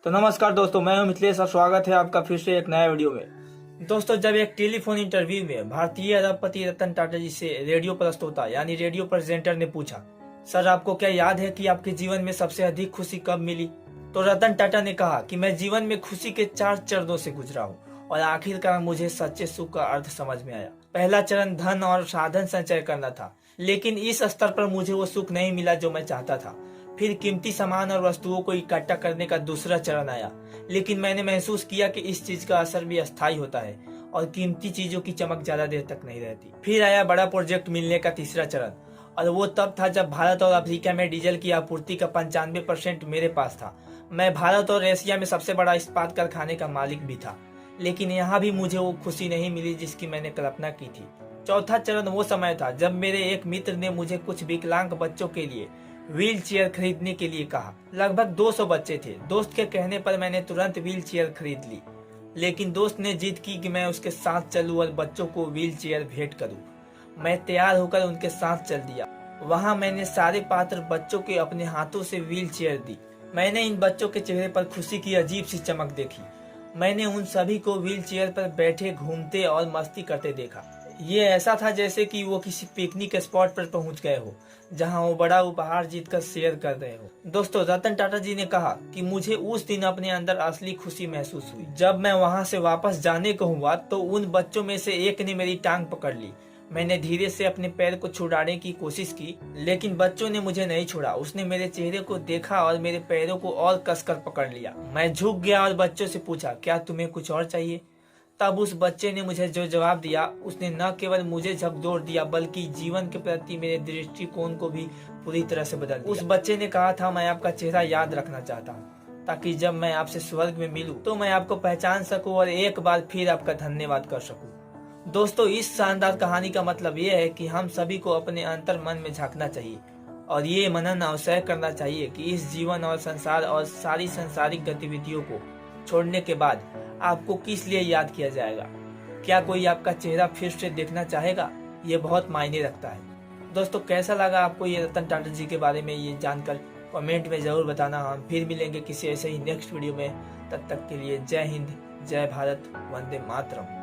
तो नमस्कार दोस्तों, मैं हूं मिथिलेश और स्वागत है आपका फिर से एक नया वीडियो में। दोस्तों, जब एक टेलीफोन इंटरव्यू में भारतीय अरबपति रतन टाटा जी से रेडियो प्रस्तोता यानी रेडियो प्रेजेंटर ने पूछा, सर आपको क्या याद है कि आपके जीवन में सबसे अधिक खुशी कब मिली? तो रतन टाटा ने कहा कि मैं जीवन में खुशी के 4 चरणों से गुजरा हूँ और आखिरकार मुझे सच्चे सुख का अर्थ समझ में आया। पहला चरण धन और साधन संचय करना था, लेकिन इस स्तर पर मुझे वो सुख नहीं मिला जो मैं चाहता था। फिर कीमती सामान और वस्तुओं को इकट्ठा करने का दूसरा चरण आया, लेकिन मैंने महसूस किया कि इस चीज का असर भी अस्थायी होता है और कीमती चीजों की चमक ज्यादा देर तक नहीं रहती। फिर आया बड़ा प्रोजेक्ट मिलने का तीसरा चरण, और वो तब था जब भारत और अफ्रीका में डीजल की आपूर्ति का 95% मेरे पास था। मैं भारत और एशिया में सबसे बड़ा इस्पात कारखाने का मालिक भी था, लेकिन यहाँ भी मुझे वो खुशी नहीं मिली जिसकी मैंने कल्पना की थी। चौथा चरण वो समय था जब मेरे एक मित्र ने मुझे कुछ विकलांग बच्चों के लिए व्हील चेयर खरीदने के लिए कहा। लगभग 200 बच्चे थे। दोस्त के कहने पर मैंने तुरंत व्हील चेयर खरीद ली, लेकिन दोस्त ने जिद की कि मैं उसके साथ चलूं और बच्चों को व्हील चेयर भेंट करूं। मैं तैयार होकर उनके साथ चल दिया। वहां मैंने सारे पात्र बच्चों के अपने हाथों से व्हील चेयर दी। मैंने इन बच्चों के चेहरे पर खुशी की अजीब सी चमक देखी। मैंने उन सभी को व्हील चेयर पर बैठे घूमते और मस्ती करते देखा। ये ऐसा था जैसे कि वो किसी पिकनिक स्पॉट पर पहुंच गए हो, जहां वो बड़ा उपहार जीतकर शेयर कर रहे हो। दोस्तों, रतन टाटा जी ने कहा कि मुझे उस दिन अपने अंदर असली खुशी महसूस हुई। जब मैं वहां से वापस जाने को हुआ तो उन बच्चों में से एक ने मेरी टांग पकड़ ली। मैंने धीरे से अपने पैर को छुड़ाने की कोशिश की, लेकिन बच्चों ने मुझे नहीं छोड़ा। उसने मेरे चेहरे को देखा और मेरे पैरों को और कसकर पकड़ लिया। मैं झुक गया और बच्चों से पूछा, क्या तुम्हें कुछ और चाहिए? तब उस बच्चे ने मुझे जो जवाब दिया, उसने न केवल मुझे झकझोर दिया बल्कि जीवन के प्रति मेरे दृष्टिकोण को भी पूरी तरह से बदल दिया। उस बच्चे ने कहा था, मैं आपका चेहरा याद रखना चाहता हूँ ताकि जब मैं आपसे स्वर्ग में मिलूं तो मैं आपको पहचान सकूं और एक बार फिर आपका धन्यवाद कर सकूं। दोस्तों, इस शानदार कहानी का मतलब ये है कि हम सभी को अपने अंतर मन में झांकना चाहिए और ये मनन अवश्य करना चाहिए कि इस जीवन और संसार और सारी सांसारिक गतिविधियों को छोड़ने के बाद आपको किस लिए याद किया जाएगा। क्या कोई आपका चेहरा फिर से देखना चाहेगा? ये बहुत मायने रखता है। दोस्तों, कैसा लगा आपको ये रतन टाटा जी के बारे में ये जानकर? कमेंट में जरूर बताना। हम फिर मिलेंगे किसी ऐसे ही नेक्स्ट वीडियो में। तब तक के लिए जय हिंद, जय भारत, वंदे मातरम।